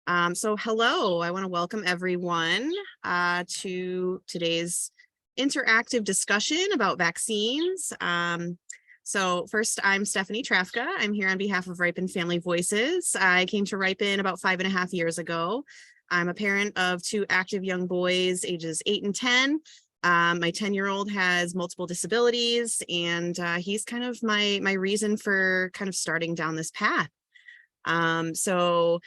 So hello, I want to welcome everyone to today's interactive discussion about vaccines. So first, I'm Stephanie Trafka. I'm here on behalf of RIPIN Family Voices. I came to RIPIN about 5.5 years ago. I'm a parent of two active young boys, ages 8 and 10. My 10-year-old has multiple disabilities, and he's kind of my reason for kind of starting down this path. So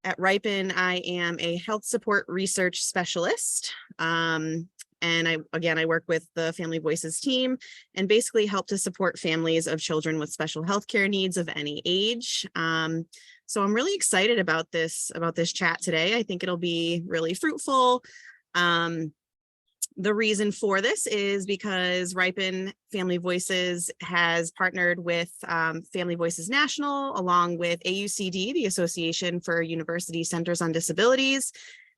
at RIPIN, I am a health support research specialist. And I work with the Family Voices team and basically help to support families of children with special healthcare needs of any age. So I'm really excited about this chat today. I think it'll be really fruitful. The reason for this is because RIPIN Family Voices has partnered with Family Voices National, along with AUCD, the Association for University Centers on Disabilities.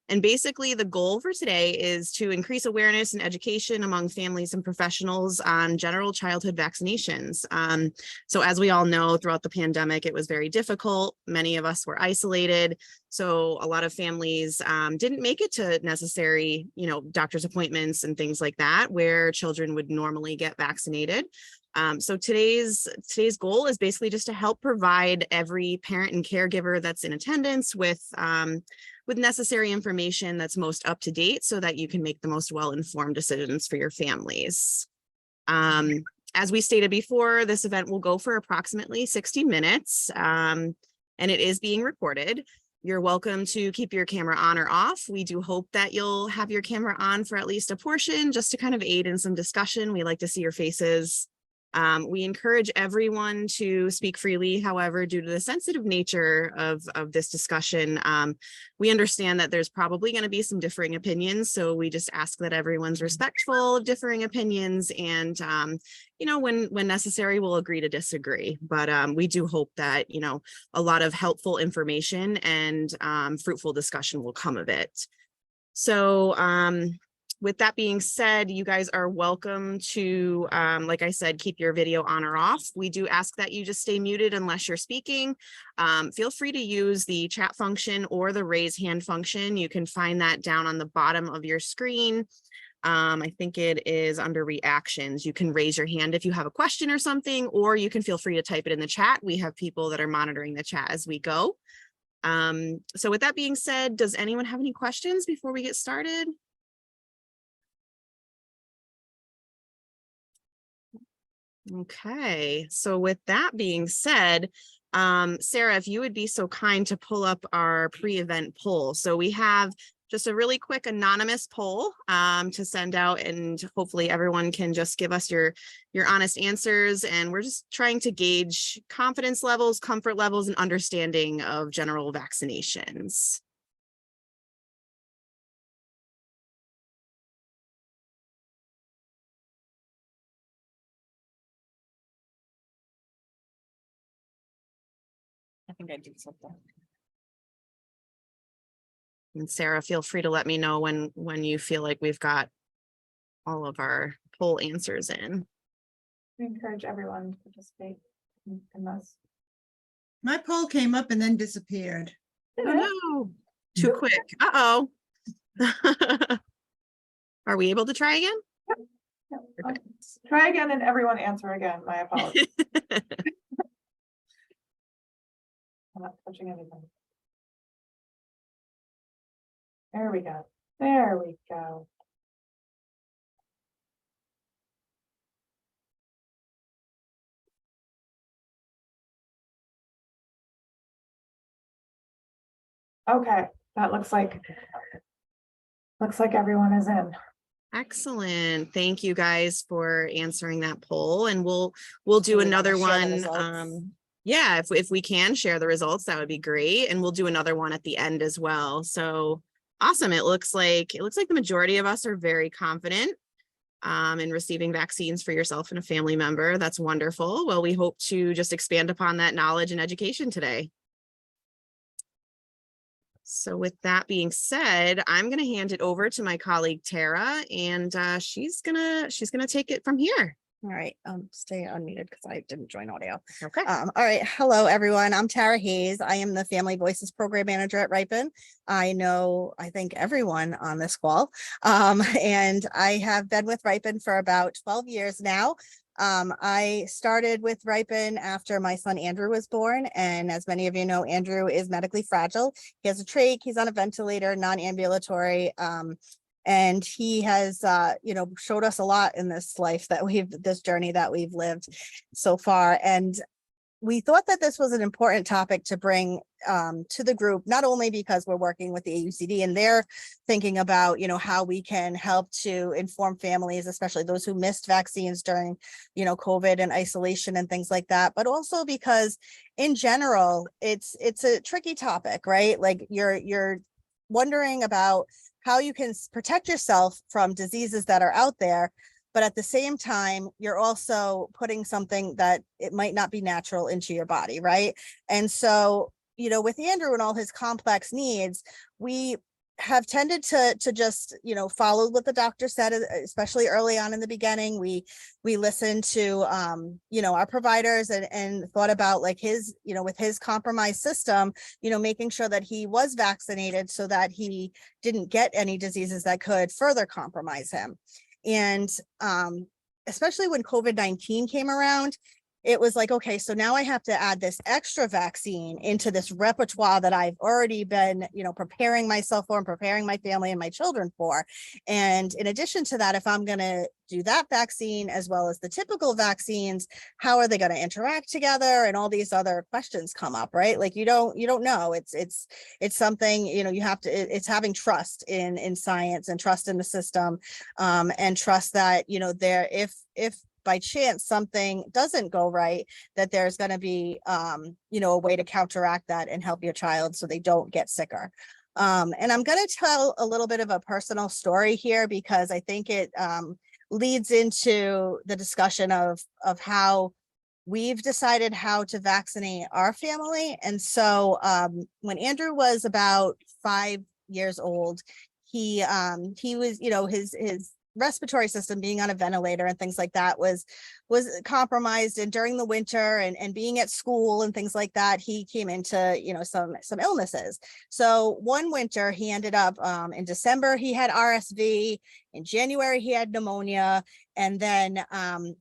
And basically the goal for today is to increase awareness and education among families and professionals on general childhood vaccinations. So as we all know, throughout the pandemic, it was very difficult. Many of us were isolated. So a lot of families didn't make it to necessary, doctor's appointments and things like that, where children would normally get vaccinated. So today's goal is basically just to help provide every parent and caregiver that's in attendance with necessary information that's most up to date so that you can make the most well-informed decisions for your families. As we stated before, this event will go for approximately 60 minutes, and it is being recorded. You're welcome to keep your camera on or off. We do hope that you'll have your camera on for at least a portion, just to kind of aid in some discussion. We like to see your faces. We encourage everyone to speak freely. However, due to the sensitive nature of this discussion, we understand that there's probably going to be some differing opinions. So we just ask that everyone's respectful of differing opinions, and when necessary, we'll agree to disagree. But we do hope that a lot of helpful information and fruitful discussion will come of it. So with that being said, you guys are welcome to, like I said, keep your video on or off. We do ask that you just stay muted unless you're speaking. Feel free to use the chat function or the raise hand function. You can find that down on the bottom of your screen. I think it is under reactions. You can raise your hand if you have a question or something, or you can feel free to type it in the chat. We have people that are monitoring the chat as we go. So with that being said, does anyone have any questions before we get started? Okay, so with that being said, Sarah, if you would be so kind to pull up our pre-event poll. So we have just a really quick anonymous poll to send out, and hopefully everyone can just give us your honest answers. And we're just trying to gauge confidence levels, comfort levels, and understanding of general vaccinations. I think I did something. And Sarah, feel free to let me know when you feel like we've got all of our poll answers in. We encourage everyone to participate in this. My poll came up and then disappeared. Oh no, too quick. Uh-oh. Are we able to try again? Yep. Try again and everyone answer again. My apologies. I'm not touching anything. There we go. There we go. Okay, that looks like everyone is in. Excellent. Thank you guys for answering that poll, and we'll do another one. Yeah, if we can share the results, that would be great. And we'll do another one at the end as well. So awesome. It looks like the majority of us are very confident in receiving vaccines for yourself and a family member. That's wonderful. Well, we hope to just expand upon that knowledge and education today. So with that being said, I'm going to hand it over to my colleague Tara, and she's gonna take it from here. All right, stay unmuted because I didn't join audio. Okay. All right, hello, everyone. I'm Tara Hayes. I am the Family Voices Program Manager at RIPIN. I think everyone on this call, and I have been with RIPIN for about 12 years now. I started with RIPIN after my son Andrew was born, and as many of you know, Andrew is medically fragile. He has a trach, he's on a ventilator, non-ambulatory, and he has, showed us a lot in this life this journey that we've lived so far. And we thought that this was an important topic to bring to the group, not only because we're working with the AUCD and they're thinking about, how we can help to inform families, especially those who missed vaccines during, COVID and isolation and things like that, but also because in general, it's a tricky topic, right? Like you're wondering about how you can protect yourself from diseases that are out there, but at the same time, you're also putting something that it might not be natural into your body, right? And so, with Andrew and all his complex needs, we have tended to just, follow what the doctor said, especially early on in the beginning. We listened to, our providers and thought about like his, with his compromised system, making sure that he was vaccinated so that he didn't get any diseases that could further compromise him. And especially when COVID-19 came around, it was like, okay, so now I have to add this extra vaccine into this repertoire that I've already been, preparing myself for and preparing my family and my children for. And in addition to that, if I'm going to do that vaccine as well as the typical vaccines, how are they going to interact together? And all these other questions come up, right? Like you don't know. It's something, you have to, it's having trust in science and trust in the system, and trust that, if by chance something doesn't go right, that there's going to be, a way to counteract that and help your child so they don't get sicker. And I'm going to tell a little bit of a personal story here because I think it leads into the discussion of how we've decided how to vaccinate our family. And so when Andrew was about 5 years old, he was, his respiratory system, being on a ventilator and things like that was compromised, and during the winter and being at school and things like that, he came into some illnesses. So one winter he ended up in December he had RSV, in January he had pneumonia, and then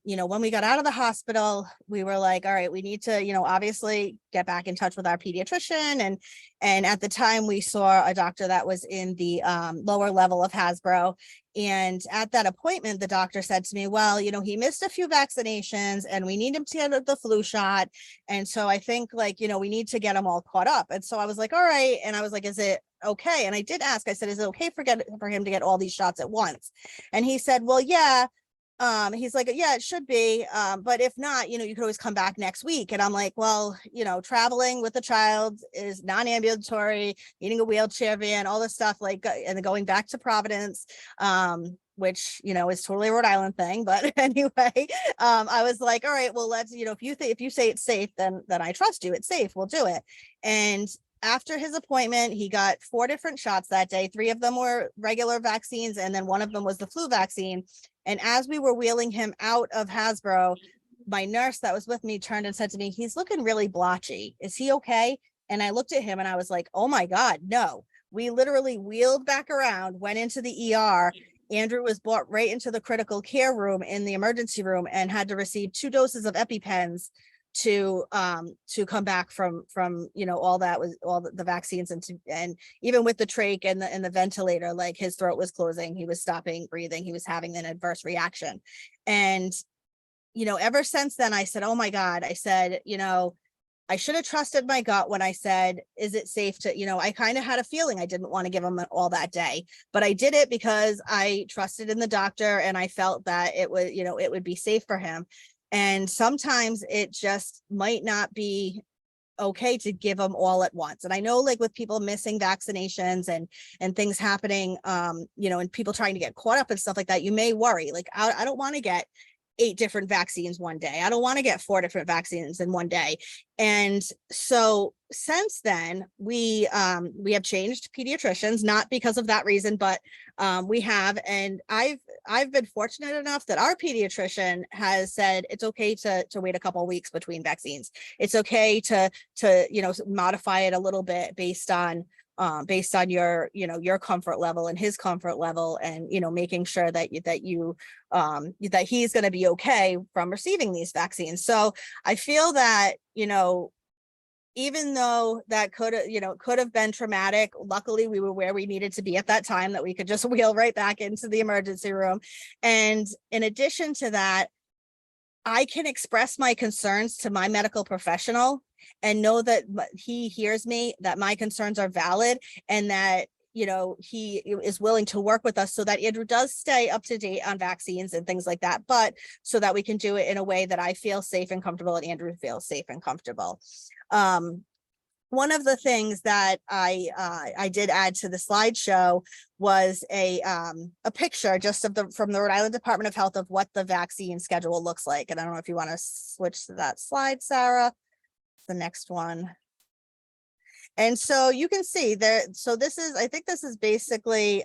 when we got out of the hospital, we were like, all right, we need to obviously get back in touch with our pediatrician, and at the time we saw a doctor that was in the lower level of Hasbro. And at that appointment, the doctor said to me, well, he missed a few vaccinations and we need him to get the flu shot. And so I think we need to get him all caught up. And so I was like, all right. And I was like, is it okay? And I did ask, I said, is it okay for him to get all these shots at once? And he said, well, yeah. He's like, yeah, it should be. But if not, you could always come back next week. And I'm like, well, traveling with a child is non-ambulatory, needing a wheelchair van, all this stuff, and then going back to Providence, which, is totally a Rhode Island thing. But anyway, I was like, all right, well, let's, if you say it's safe, then I trust you. It's safe. We'll do it. And after his appointment, he got 4 different shots that day. 3 of them were regular vaccines, and then one of them was the flu vaccine. And as we were wheeling him out of Hasbro, my nurse that was with me turned and said to me, he's looking really blotchy. Is he okay? And I looked at him and I was like, oh my God, no. We literally wheeled back around, went into the ER. Andrew was brought right into the critical care room in the emergency room and had to receive 2 doses of EpiPens to come back from all the vaccines, and even with the trach and the ventilator, like his throat was closing, he was stopping breathing, he was having an adverse reaction. And ever since then I said, oh my God, I said, I should have trusted my gut when I said, is it safe to, I kind of had a feeling I didn't want to give him all that day, but I did it because I trusted in the doctor and I felt that it would, it would be safe for him. And sometimes it just might not be okay to give them all at once. And I know, like, with people missing vaccinations and things happening, and people trying to get caught up and stuff like that, you may worry, like, I don't want to get 8 different vaccines one day. I don't want to get 4 different vaccines in one day. And so since then, we have changed pediatricians, not because of that reason, but we have, and I've been fortunate enough that our pediatrician has said it's okay to wait a couple of weeks between vaccines. It's okay to modify it a little bit based on your your comfort level and his comfort level, and making sure that that he's going to be okay from receiving these vaccines. So I feel that even though that could have been traumatic, luckily we were where we needed to be at that time, that we could just wheel right back into the emergency room. And in addition to that, I can express my concerns to my medical professional and know that he hears me, that my concerns are valid, and that he is willing to work with us so that Andrew does stay up to date on vaccines and things like that, but so that we can do it in a way that I feel safe and comfortable and Andrew feels safe and comfortable. One of the things that I did add to the slideshow was a picture just from the Rhode Island Department of Health of what the vaccine schedule looks like. And I don't know if you want to switch to that slide, Sarah, the next one. And so you can see there, so I think this is basically,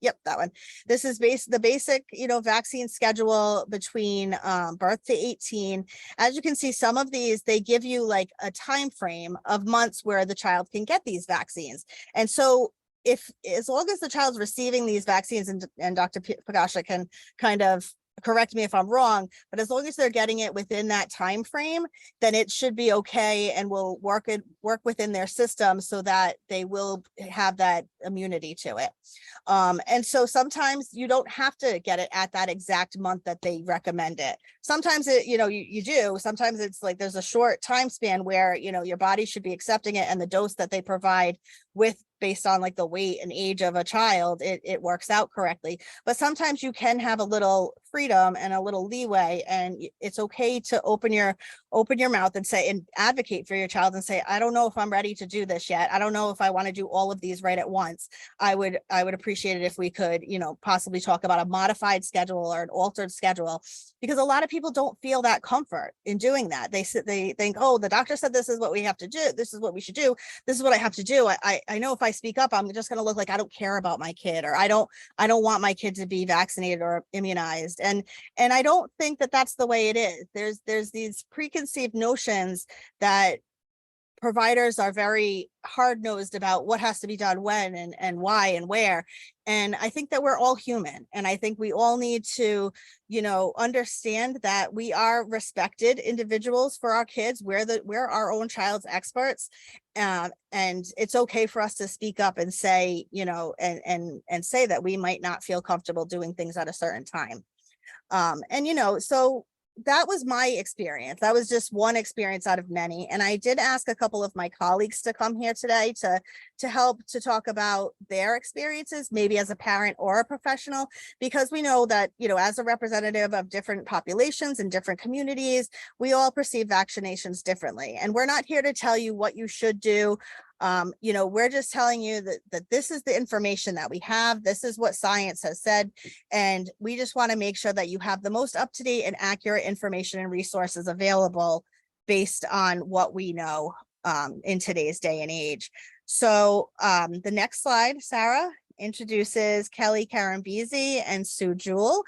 yep, that one. This is the basic, vaccine schedule between birth to 18. As you can see, some of these, they give you like a time frame of months where the child can get these vaccines. And so as long as the child's receiving these vaccines, and Dr. Pagasha can kind of correct me if I'm wrong, but as long as they're getting it within that time frame, then it should be okay and will work within their system so that they will have that immunity to it. And so sometimes you don't have to get it at that exact month that they recommend it. Sometimes you do. Sometimes it's like there's a short time span where your body should be accepting it, and the dose that they provide based on like the weight and age of a child, it works out correctly. But sometimes you can have a little freedom and a little leeway, and it's okay to open your mouth and say, and advocate for your child and say, I don't know if I'm ready to do this yet. I don't know if I want to do all of these right at once. I would appreciate it if we could, possibly talk about a modified schedule or an altered schedule, because a lot of people don't feel that comfort in doing that. They think, oh, the doctor said this is what we have to do. This is what we should do. This is what I have to do. I know if I speak up, I'm just going to look like I don't care about my kid, or I don't want my kid to be vaccinated or immunized. And I don't think that that's the way it is. There's these preconceived notions that providers are very hard-nosed about what has to be done when and why and where. And I think that we're all human. And I think we all need to, understand that we are respected individuals for our kids. We're our own child's experts. And it's okay for us to speak up and say, and say that we might not feel comfortable doing things at a certain time. So that was my experience. That was just one experience out of many. And I did ask a couple of my colleagues to come here today to help to talk about their experiences, maybe as a parent or a professional, because we know that, as a representative of different populations and different communities, we all perceive vaccinations differently. And we're not here to tell you what you should do. We're just telling you that this is the information that we have. This is what science has said. And we just want to make sure that you have the most up-to-date and accurate information and resources available based on what we know in today's day and age. So the next slide, Sarah, introduces Kelly Karambisi and Sue Jewell.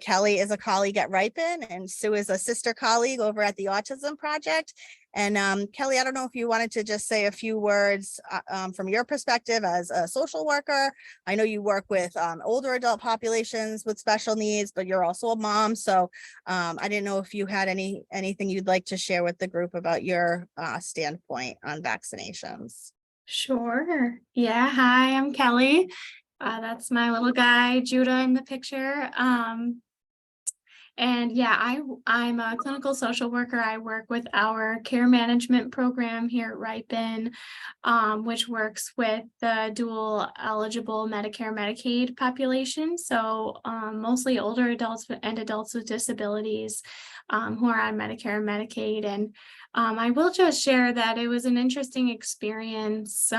Kelly is a colleague at RIPIN, and Sue is a sister colleague over at the Autism Project. And Kelly, I don't know if you wanted to just say a few words from your perspective as a social worker. I know you work with older adult populations with special needs, but you're also a mom. So I didn't know if you had anything you'd like to share with the group about your standpoint on vaccinations. Sure. Yeah. Hi, I'm Kelly. That's my little guy, Judah, in the picture. And yeah, I'm a clinical social worker. I work with our care management program here at RIPIN, which works with the dual eligible Medicare, Medicaid population. So mostly older adults and adults with disabilities who are on Medicare and Medicaid. And I will just share that it was an interesting experience,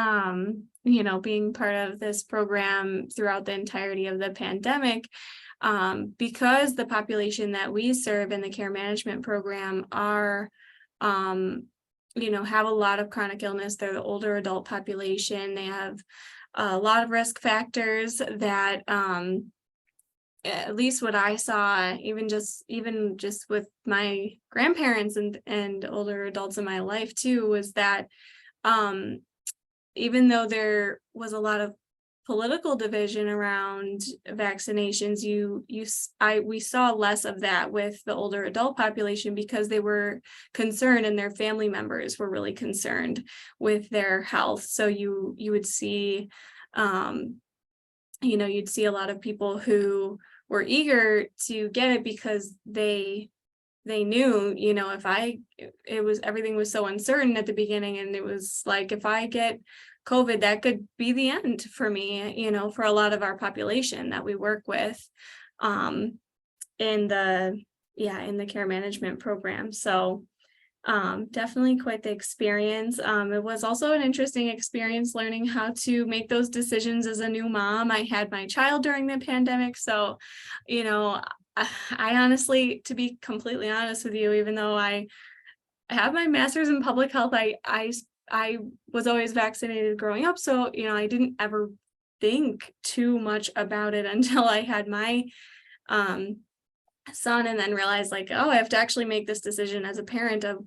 being part of this program throughout the entirety of the pandemic. Because the population that we serve in the care management program are, have a lot of chronic illness. They're the older adult population. They have a lot of risk factors that, at least what I saw, even just with my grandparents and older adults in my life too, was that even though there was a lot of political division around vaccinations, we saw less of that with the older adult population, because they were concerned and their family members were really concerned with their health. So you would see, you'd see a lot of people who were eager to get it because they knew, everything was so uncertain at the beginning, and it was like, if I get COVID, that could be the end for me, for a lot of our population that we work with in the care management program. So definitely quite the experience. It was also an interesting experience learning how to make those decisions as a new mom. I had my child during the pandemic, so I honestly, to be completely honest with you, even though I have my master's in public health, I was always vaccinated growing up. So, I didn't ever think too much about it until I had my son, and then realized, like, oh, I have to actually make this decision as a parent of,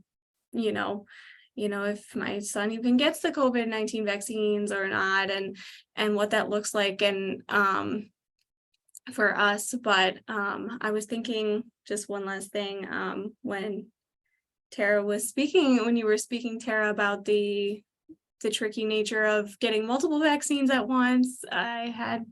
if my son even gets the COVID-19 vaccines or not, and what that looks like. And for us. But I was thinking just one last thing, when you were speaking, Tara, about the tricky nature of getting multiple vaccines at once. I had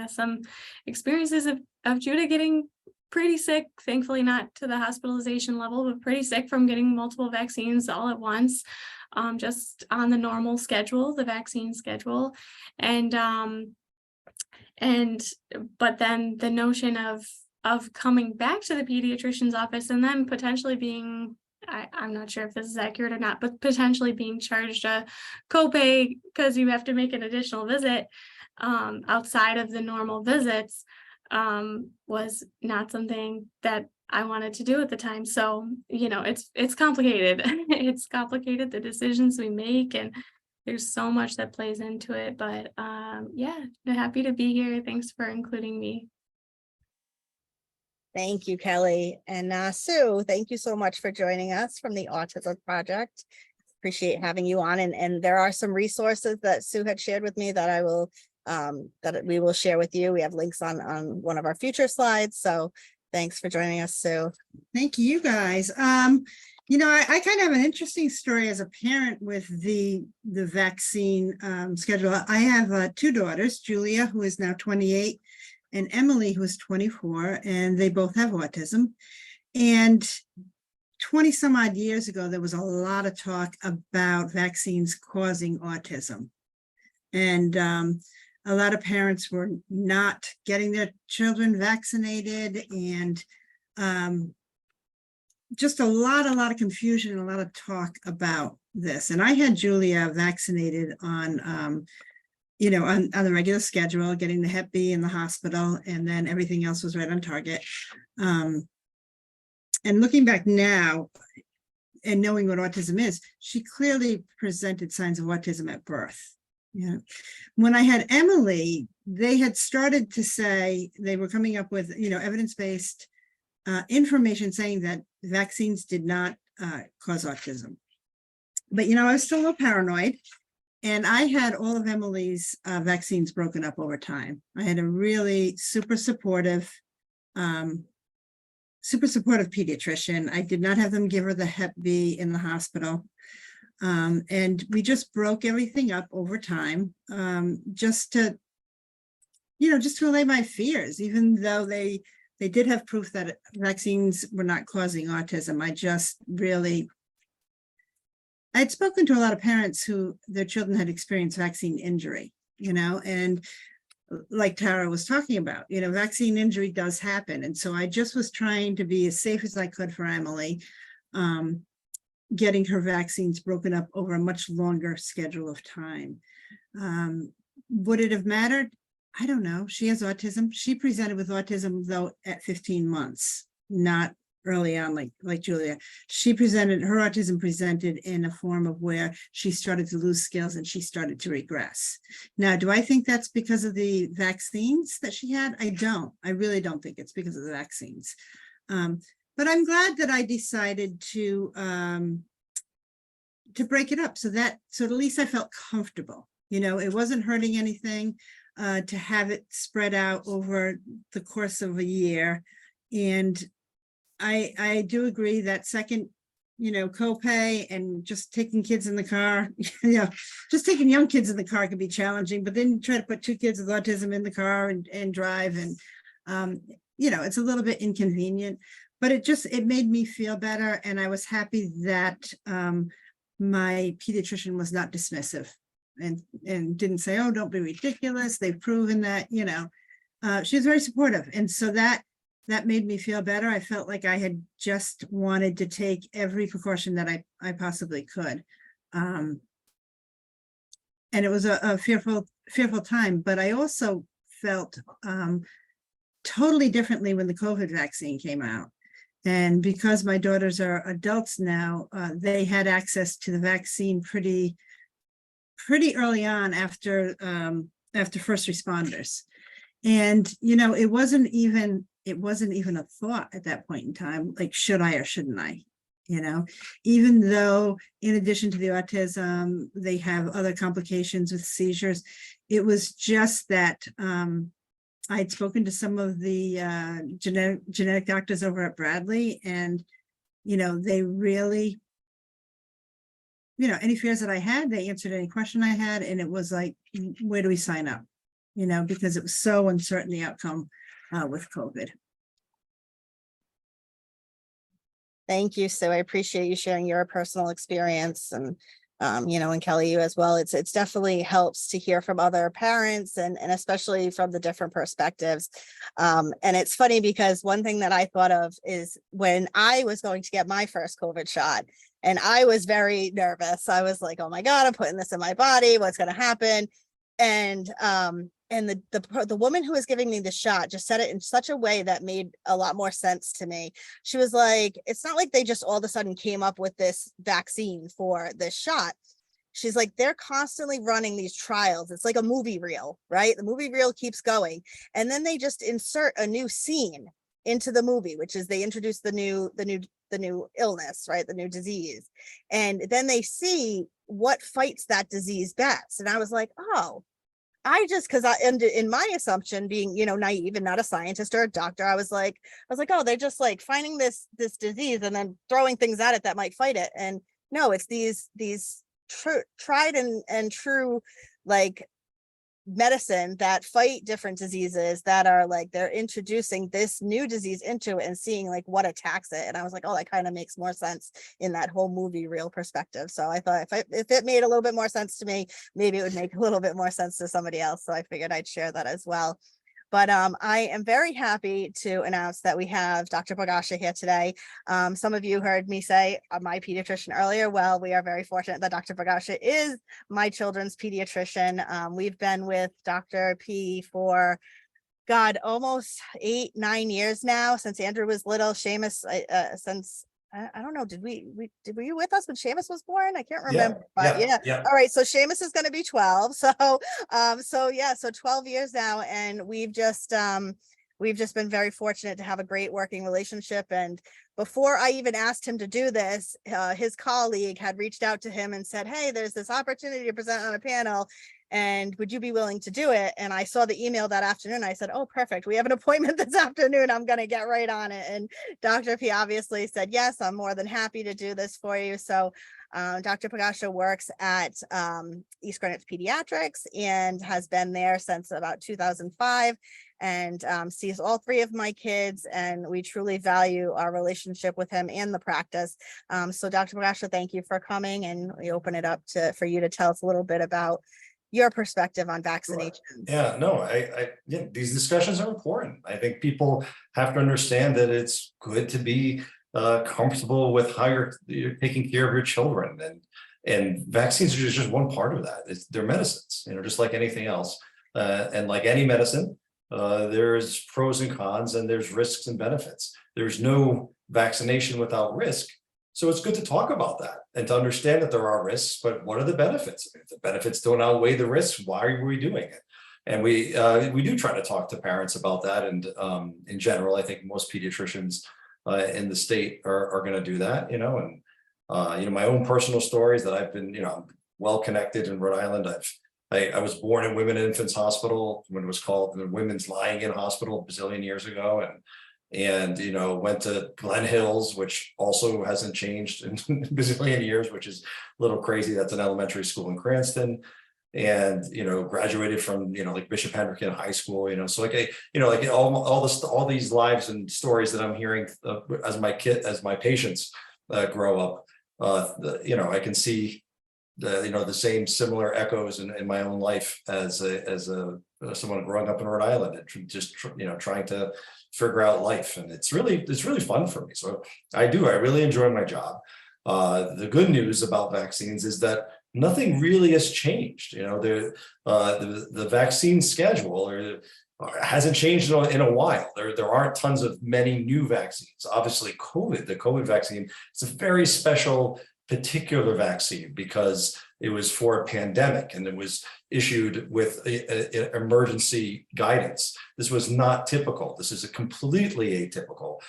some experiences of Judah getting pretty sick, thankfully not to the hospitalization level, but pretty sick from getting multiple vaccines all at once, just on the normal schedule, the vaccine schedule. But then the notion of coming back to the pediatrician's office and then potentially being, I'm not sure if this is accurate or not, but potentially being charged a copay because you have to make an additional visit outside of the normal visits, was not something that I wanted to do at the time. So, it's complicated. It's complicated, the decisions we make, and there's so much that plays into it. But happy to be here. Thanks for including me. Thank you, Kelly. And Sue, thank you so much for joining us from the Autism Project. Appreciate having you on. And there are some resources that Sue had shared with me that I will that we will share with you. We have links on one of our future slides. So thanks for joining us, Sue. Thank you, guys. I kind of have an interesting story as a parent with the vaccine schedule. I have two daughters, Julia, who is now 28, and Emily, who is 24, and they both have autism. And 20 some odd years ago, there was a lot of talk about vaccines causing autism. And a lot of parents were not getting their children vaccinated, and just a lot of confusion, a lot of talk about this. And I had Julia vaccinated on the regular schedule, getting the Hep B in the hospital, and then everything else was right on target. And looking back now and knowing what autism is, she clearly presented signs of autism at birth. When I had Emily, they had started to say, they were coming up with, evidence-based information saying that vaccines did not cause autism. But, I was still a little paranoid. And I had all of Emily's vaccines broken up over time. I had a really super supportive pediatrician. I did not have them give her the Hep B in the hospital. And we just broke everything up over time, just to allay my fears, even though they did have proof that vaccines were not causing autism. I'd spoken to a lot of parents who their children had experienced vaccine injury, and like Tara was talking about, vaccine injury does happen. And so I just was trying to be as safe as I could for Emily, getting her vaccines broken up over a much longer schedule of time. Would it have mattered? I don't know. She has autism. She presented with autism, though, at 15 months, not early on, like Julia. Her autism presented in a form of where she started to lose skills and she started to regress. Now, do I think that's because of the vaccines that she had? I don't. I really don't think it's because of the vaccines. But I'm glad that I decided to break it up so at least I felt comfortable. It wasn't hurting anything to have it spread out over the course of a year. And I do agree that second, copay and just taking kids in the car, just taking young kids in the car can be challenging, but then try to put 2 kids with autism in the car and drive, and it's a little bit inconvenient, but it made me feel better. And I was happy that my pediatrician was not dismissive and didn't say, oh, don't be ridiculous. They've proven that, she was very supportive. And so that made me feel better. I felt like I had just wanted to take every precaution that I possibly could. And it was a fearful time, but I also felt totally differently when the COVID vaccine came out. And because my daughters are adults now, they had access to the vaccine pretty early on after first responders. And, it wasn't even a thought at that point in time, like, should I or shouldn't I? Even though in addition to the autism, they have other complications with seizures. It was just that I'd spoken to some of the genetic doctors over at Bradley, and, they really, any fears that I had, they answered any question I had. And it was like, where do we sign up? Because it was so uncertain, the outcome with COVID. Thank you, Sue. I appreciate you sharing your personal experience, and and Kelly, you as well. It's definitely helps to hear from other parents and especially from the different perspectives. And it's funny because one thing that I thought of is when I was going to get my first COVID shot, and I was very nervous. I was like, oh my God, I'm putting this in my body. What's going to happen? And the woman who was giving me the shot just said it in such a way that made a lot more sense to me. She was like, it's not like they just all of a sudden came up with this vaccine for this shot. She's like, they're constantly running these trials. It's like a movie reel, right? The movie reel keeps going. And then they just insert a new scene into the movie, which is they introduce the new illness, right? The new disease. And then they see what fights that disease best. And I was like, oh, in my assumption, being, naive and not a scientist or a doctor, I was like, oh, they're just like finding this disease and then throwing things at it that might fight it. And no, it's these tried and true, like, medicine that fight different diseases that are like, they're introducing this new disease into it and seeing like what attacks it. And I was like, oh, that kind of makes more sense in that whole movie reel perspective. So I thought if it made a little bit more sense to me, maybe it would make a little bit more sense to somebody else. So I figured I'd share that as well. But I am very happy to announce that we have Dr. Pagasha here today. Some of you heard me say my pediatrician earlier. Well, we are very fortunate that Dr. Pagasha is my children's pediatrician. We've been with Dr. P for, God, almost 8-9 years now, since Andrew was little. Seamus, since I don't know, were you with us when Seamus was born? I can't remember, but yeah. All right, so Seamus is going to be 12. So 12 years now, and we've just been very fortunate to have a great working relationship. And before I even asked him to do this, his colleague had reached out to him and said, hey, there's this opportunity to present on a panel, and would you be willing to do it? And I saw the email that afternoon. I said, oh, perfect. We have an appointment this afternoon. I'm going to get right on it. And Dr. P obviously said, yes, I'm more than happy to do this for you. So Dr. Pagasha works at East Greenwich Pediatrics and has been there since about 2005, and sees all 3 of my kids. And we truly value our relationship with him and the practice. So Dr. Pagasha, thank you for coming, and we open it up for you to tell us a little bit about your perspective on vaccinations. Yeah, no, these discussions are important. I think people have to understand that it's good to be comfortable with how you're taking care of your children, and vaccines are just one part of that. They're medicines, just like anything else, and like any medicine, there's pros and cons, and there's risks and benefits. There's no vaccination without risk. So it's good to talk about that and to understand that there are risks, but what are the benefits? If the benefits don't outweigh the risks, why are we doing it? And we do try to talk to parents about that. And in general, I think most pediatricians in the state are going to do that, you know, and my own personal stories that I've been, I'm well connected in Rhode Island. I was born in Women and Infants Hospital when it was called the Women's Lying In Hospital a bazillion years ago, and went to Glen Hills, which also hasn't changed in a bazillion years, which is a little crazy. That's an elementary school in Cranston. And graduated from like Bishop Hendricken High School, so like all these lives and stories that I'm hearing as my patients grow up, I can see the same similar echoes in my own life as someone growing up in Rhode Island and just trying to figure out life, and it's really fun for me. So I really enjoy my job. The good news about vaccines is that nothing really has changed. The vaccine schedule hasn't changed in a while. There aren't tons of many new vaccines. Obviously, the COVID vaccine, it's a very special particular vaccine because it was for a pandemic and it was issued with emergency guidance. This was not typical. This is completely atypical.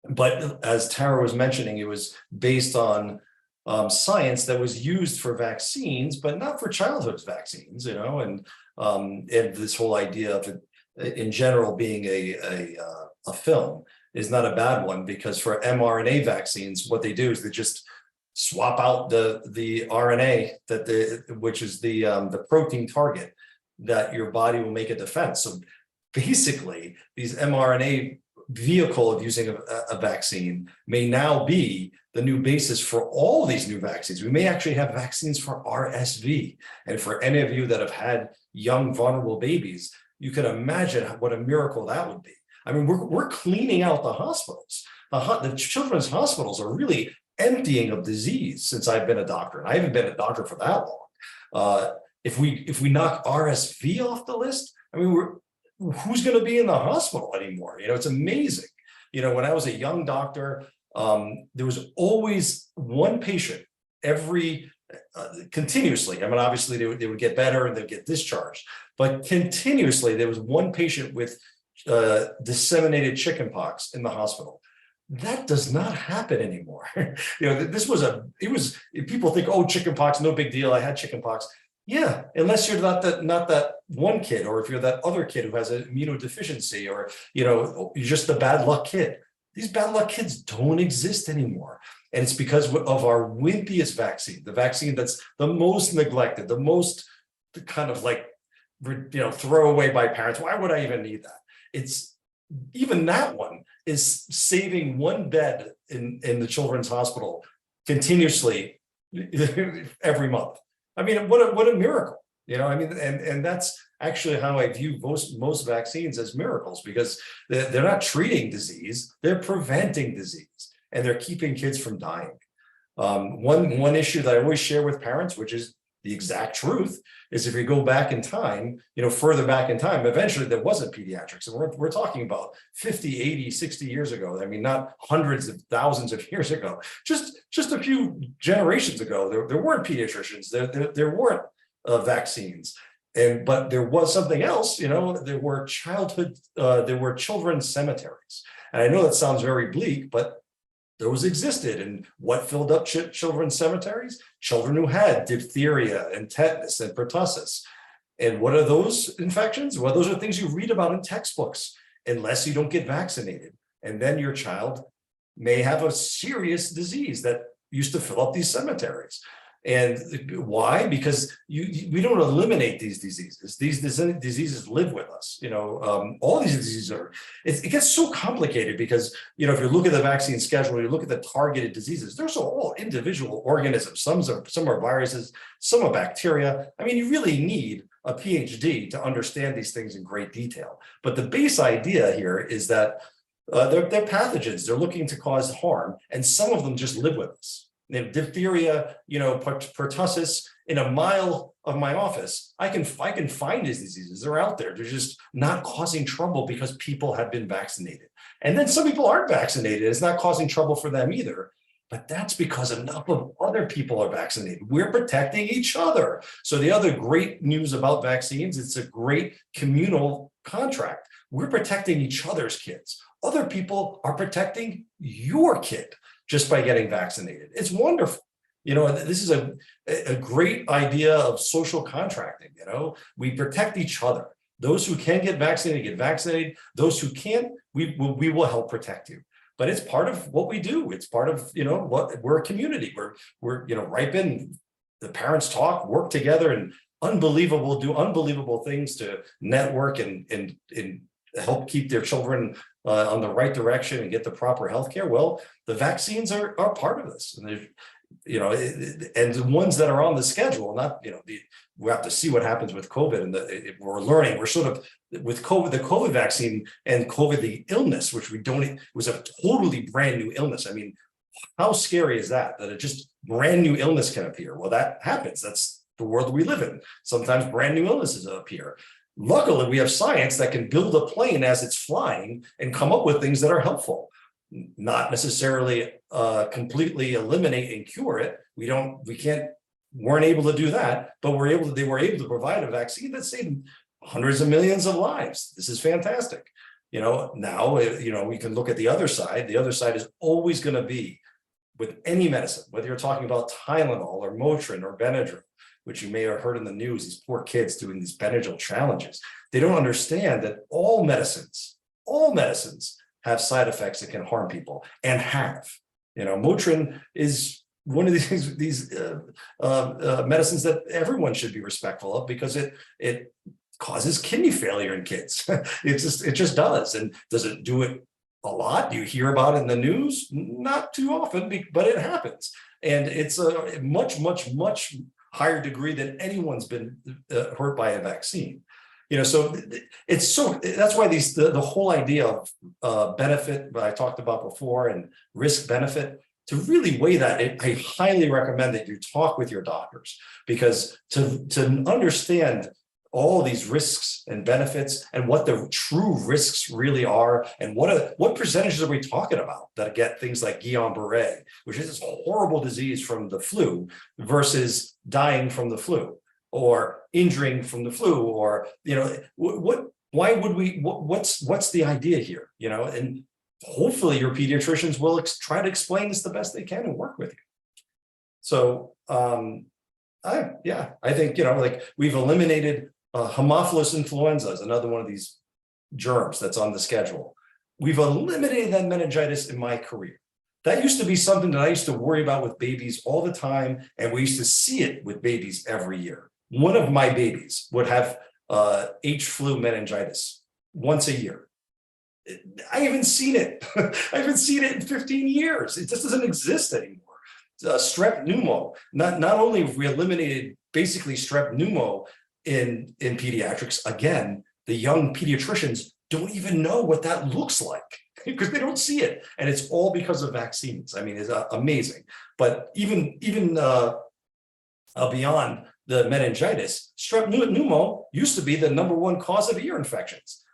But as Tara was mentioning, it was based on science that was used for vaccines, but not for childhood vaccines, and this whole idea of it in general being a film is not a bad one, because for mRNA vaccines, what they do is they just swap out the RNA which is the protein target that your body will make a defense. So basically, these mRNA vehicle of using a vaccine may now be the new basis for all these new vaccines. We may actually have vaccines for RSV. And for any of you that have had young vulnerable babies, you can imagine what a miracle that would be. I mean, we're cleaning out the hospitals. The children's hospitals are really emptying of disease since I've been a doctor, and I haven't been a doctor for that long. If we knock RSV off the list, I mean, who's going to be in the hospital anymore? It's amazing. When I was a young doctor, there was always one patient continuously. I mean, obviously they would get better and they'd get discharged, but continuously there was one patient with disseminated chickenpox in the hospital. That does not happen anymore. People think, oh, chickenpox, no big deal. I had chickenpox. Yeah, unless you're not that one kid, or if you're that other kid who has an immunodeficiency, or you're just the bad luck kid. These bad luck kids don't exist anymore, and it's because of our wimpiest vaccine, the vaccine that's the most neglected, the most kind of like throw away by parents. Why would I even need that? It's even that one is saving one bed in the children's hospital continuously every month. I mean, what a miracle, I mean, and that's actually how I view most vaccines, as miracles, because they're not treating disease, they're preventing disease, and they're keeping kids from dying. One issue that I always share with parents, which is the exact truth, is if you go back in time, further back in time, eventually there wasn't pediatrics. And we're talking about 50, 80, 60 years ago. I mean, not hundreds of thousands of years ago, just a few generations ago, there weren't pediatricians, there weren't vaccines. But there was something else, there were children's cemeteries. And I know that sounds very bleak, but those existed. And what filled up children's cemeteries? Children who had diphtheria and tetanus and pertussis. And what are those infections? Well, those are things you read about in textbooks, unless you don't get vaccinated. And then your child may have a serious disease that used to fill up these cemeteries. And why? Because we don't eliminate these diseases. These diseases live with us. All these diseases it gets so complicated because, if you look at the vaccine schedule, you look at the targeted diseases, they're all individual organisms. Some are viruses, some are bacteria. I mean, you really need a PhD to understand these things in great detail. But the base idea here is that they're pathogens. They're looking to cause harm, and some of them just live with us. Diphtheria, pertussis in a mile of my office, I can find these diseases. They're out there. They're just not causing trouble because people have been vaccinated. And then some people aren't vaccinated. It's not causing trouble for them either. But that's because enough of other people are vaccinated. We're protecting each other. So the other great news about vaccines, it's a great communal contract. We're protecting each other's kids. Other people are protecting your kid just by getting vaccinated. It's wonderful. You know, this is a great idea of social contracting. You know, we protect each other. Those who can get vaccinated. Those who can't, we will help protect you. But it's part of what we do. It's part of, you know, what we're a community. We're you know, RIPIN, the parents talk, work together, and do unbelievable things to network and help keep their children on the right direction and get the proper health care. Well, the vaccines are part of this. And you know, and the ones that are on the schedule, not, you know, we have to see what happens with COVID, and we're learning. We're sort of with COVID, the COVID vaccine and COVID, the illness, which it was a totally brand new illness. I mean, how scary is that a just brand new illness can appear? Well, that happens. That's the world we live in. Sometimes brand new illnesses appear. Luckily, we have science that can build a plane as it's flying and come up with things that are helpful. Not necessarily completely eliminate and cure it. Weren't able to do that, but they were able to provide a vaccine that saved hundreds of millions of lives. This is fantastic. You know, now, you know, we can look at the other side. The other side is always going to be with any medicine, whether you're talking about Tylenol or Motrin or Benadryl, which you may have heard in the news, these poor kids doing these Benadryl challenges. They don't understand that all medicines have side effects that can harm people, and have. You know, Motrin is one of these medicines that everyone should be respectful of, because it causes kidney failure in kids. It just does. And does it do it a lot? Do you hear about it in the news? Not too often, but it happens. And it's a much higher degree than anyone's been hurt by a vaccine. You know, so that's why the whole idea of benefit that I talked about before, and risk benefit, to really weigh that, I highly recommend that you talk with your doctors, because to understand all these risks and benefits and what the true risks really are, and what percentages are we talking about that get things like Guillain-Barré, which is this horrible disease from the flu, versus dying from the flu, or injuring from the flu, or, you know, what's the idea here, you know? And hopefully your pediatricians will try to explain this the best they can and work with you. So I think, you know, like, we've eliminated Haemophilus influenza is another one of these germs that's on the schedule. We've eliminated that meningitis in my career. That used to be something that I used to worry about with babies all the time, and we used to see it with babies every year. One of my babies would have H flu meningitis once a year. I haven't seen it. I haven't seen it in 15 years. It just doesn't exist anymore. Strep pneumo. Not only have we eliminated basically strep pneumo in pediatrics, again, the young pediatricians don't even know what that looks like, because they don't see it, and it's all because of vaccines. I mean, it's amazing. But even beyond the meningitis, strep pneumo used to be the #1 cause of ear infections,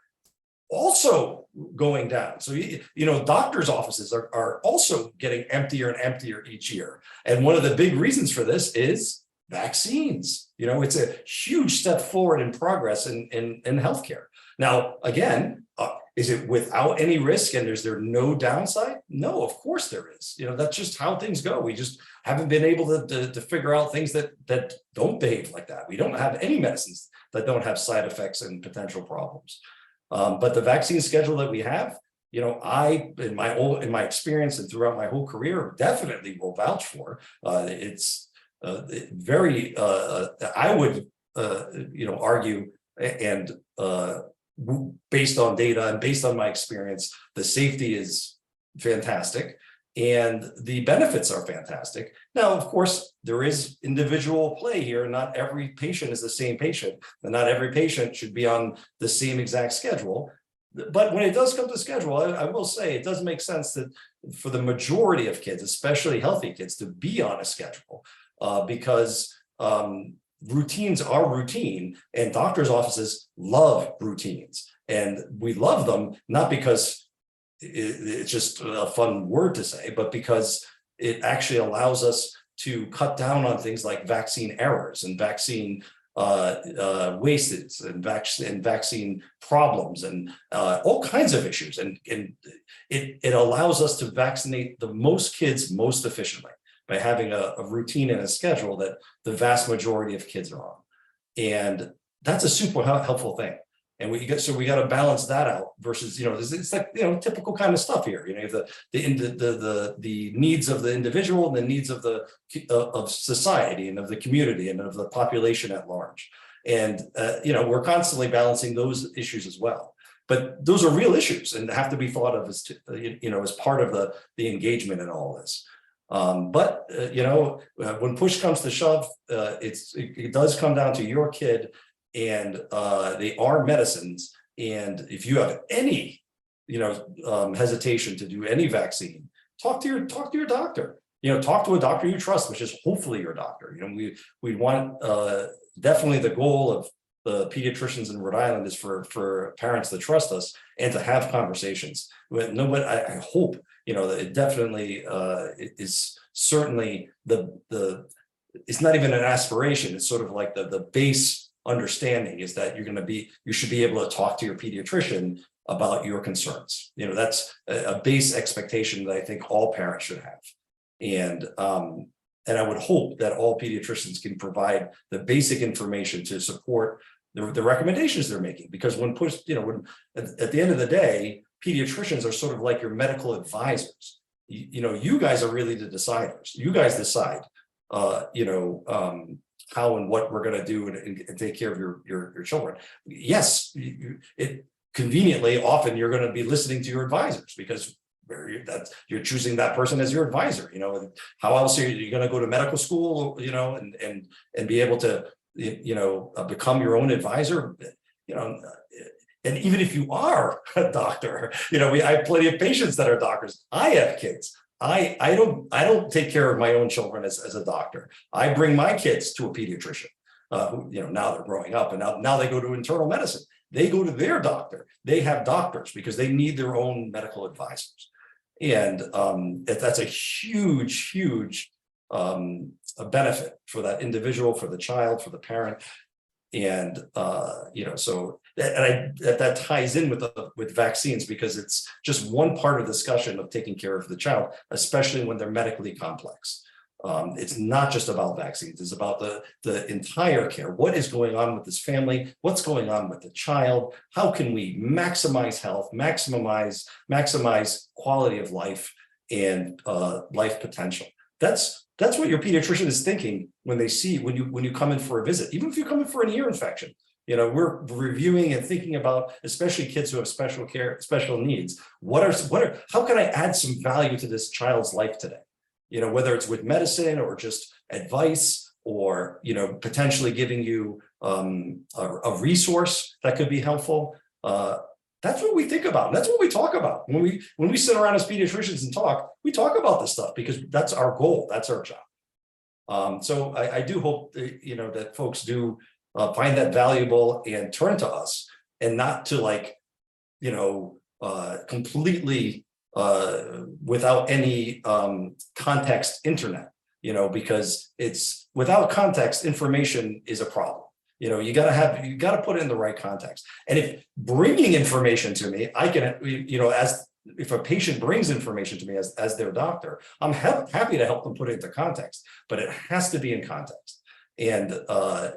also going down. So, you know, doctors' offices are also getting emptier and emptier each year. And one of the big reasons for this is vaccines. You know, it's a huge step forward in progress in healthcare. Now, again, is it without any risk, and is there no downside? No, of course there is. You know, that's just how things go. We just haven't been able to figure out things that don't behave like that. We don't have any medicines that don't have side effects and potential problems. But the vaccine schedule that we have, you know, in my experience and throughout my whole career, definitely will vouch for. It's very, I would, you know, argue, and based on data and based on my experience, the safety is fantastic and the benefits are fantastic. Now, of course, there is individual play here. Not every patient is the same patient, and not every patient should be on the same exact schedule. But when it does come to schedule, I will say it does make sense that for the majority of kids, especially healthy kids, to be on a schedule, because routines are routine, and doctors' offices love routines, and we love them not because it's just a fun word to say, but because it actually allows us to cut down on things like vaccine errors and vaccine wastes and vaccine problems and all kinds of issues, and it allows us to vaccinate the most kids most efficiently by having a routine and a schedule that the vast majority of kids are on. And that's a super helpful thing. And we got to balance that out versus, it's like, typical kind of stuff here. You have the needs of the individual and the needs of of society and of the community and of the population at large. And, we're constantly balancing those issues as well. But those are real issues and have to be thought of as, as part of the engagement in all this. But when push comes to shove, it does come down to your kid, and they are medicines. And if you have any, hesitation to do any vaccine, talk to your doctor. Talk to a doctor you trust, which is hopefully your doctor. We want definitely the goal of the pediatricians in Rhode Island is for parents to trust us and to have conversations. But nobody, I hope, that it definitely is certainly it's not even an aspiration. It's sort of like the base understanding is that you should be able to talk to your pediatrician about your concerns. That's a base expectation that I think all parents should have. And I would hope that all pediatricians can provide the basic information to support the recommendations they're making, because when pushed, when at the end of the day, pediatricians are sort of like your medical advisors. You guys are really the deciders. You guys decide, how and what we're going to do and take care of your children. Yes, it conveniently often you're going to be listening to your advisors because you're choosing that person as your advisor. How else are you going to go to medical school? And be able to become your own advisor. And even if you are a doctor, I have plenty of patients that are doctors. I have kids. I don't take care of my own children as a doctor. I bring my kids to a pediatrician. Now they're growing up, and now they go to internal medicine. They go to their doctor. They have doctors because they need their own medical advisors. And that's a huge a benefit for that individual, for the child, for the parent. And so that ties in with vaccines, because it's just one part of the discussion of taking care of the child, especially when they're medically complex. It's not just about vaccines, it's about the entire care. What is going on with this family? What's going on with the child? How can we maximize health, maximize quality of life and life potential? That's what your pediatrician is thinking when you come in for a visit. Even if you come in for an ear infection, we're reviewing and thinking about, especially kids who have special needs. How can I add some value to this child's life today? Whether it's with medicine or just advice, or potentially giving you a resource that could be helpful. That's what we think about. And that's what we talk about when we sit around as pediatricians and talk. We talk about this stuff because that's our goal. That's our job. So I do hope that, that folks do find that valuable and turn to us, and not to completely without any context internet. Because it's without context, information is a problem. You got to put it in the right context. And if bringing information to me, I can, if a patient brings information to me as their doctor, I'm happy to help them put it into context, but it has to be in context. And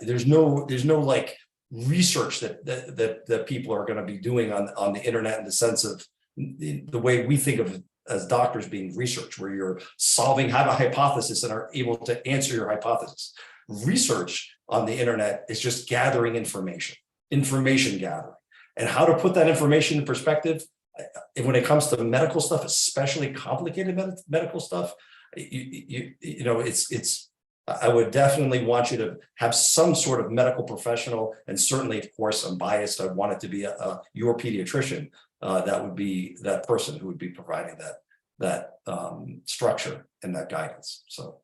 there's no like research that people are going to be doing on the internet, in the sense of the way we think of as doctors being research, where you're have a hypothesis and are able to answer your hypothesis. Research on the internet is just gathering information gathering, and how to put that information in perspective. When it comes to medical stuff, especially complicated medical stuff, I would definitely want you to have some sort of medical professional, and certainly, of course, I'm biased. I want it to be your pediatrician. That would be that person who would be providing that structure and that guidance. So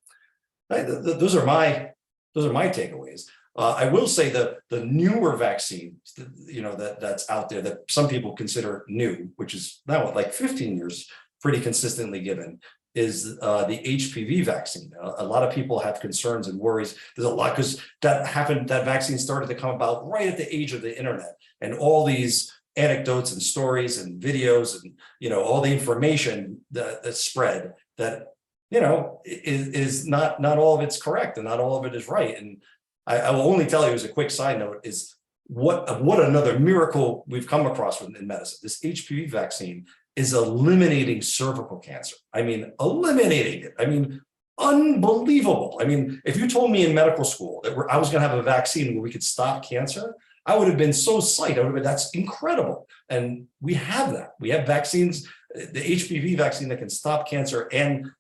those are my takeaways. I will say that the newer vaccine, you know, that's out there that some people consider new, which is now like 15 years, pretty consistently given, is the HPV vaccine. A lot of people have concerns and worries. There's a lot because that vaccine started to come about right at the age of the internet, and all these anecdotes and stories and videos and, you know, all the information that spread that, you know, is not all of it's correct and not all of it is right. And I will only tell you as a quick side note is what another miracle we've come across in medicine. This HPV vaccine is eliminating cervical cancer. I mean, eliminating it. I mean, unbelievable. I mean, if you told me in medical school that I was going to have a vaccine where we could stop cancer, I would have been so psyched. I would have been, that's incredible. And we have that. We have vaccines, the HPV vaccine that can stop cancer. And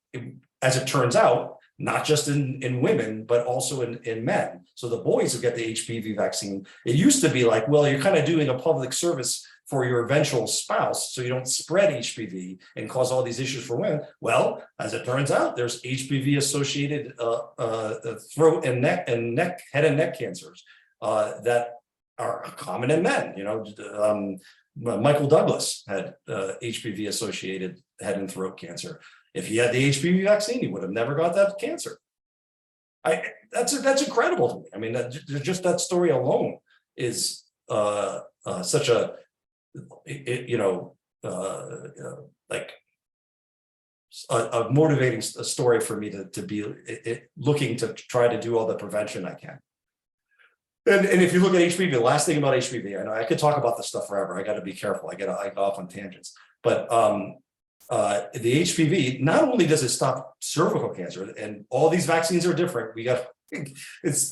as it turns out, not just in women, but also in men. So the boys who get the HPV vaccine, it used to be like, well, you're kind of doing a public service for your eventual spouse, so you don't spread HPV and cause all these issues for women. Well, as it turns out, there's HPV associated throat and neck, head and neck cancers that are common in men. You know, Michael Douglas had HPV associated head and throat cancer. If he had the HPV vaccine, he would have never got that cancer. That's incredible to me. I mean, just that story alone is such a, like a motivating story for me to be looking to try to do all the prevention I can. And if you look at HPV, the last thing about HPV, I know I could talk about this stuff forever. I got to be careful. I go off on tangents, but the HPV, not only does it stop cervical cancer, and all these vaccines are different. We got it's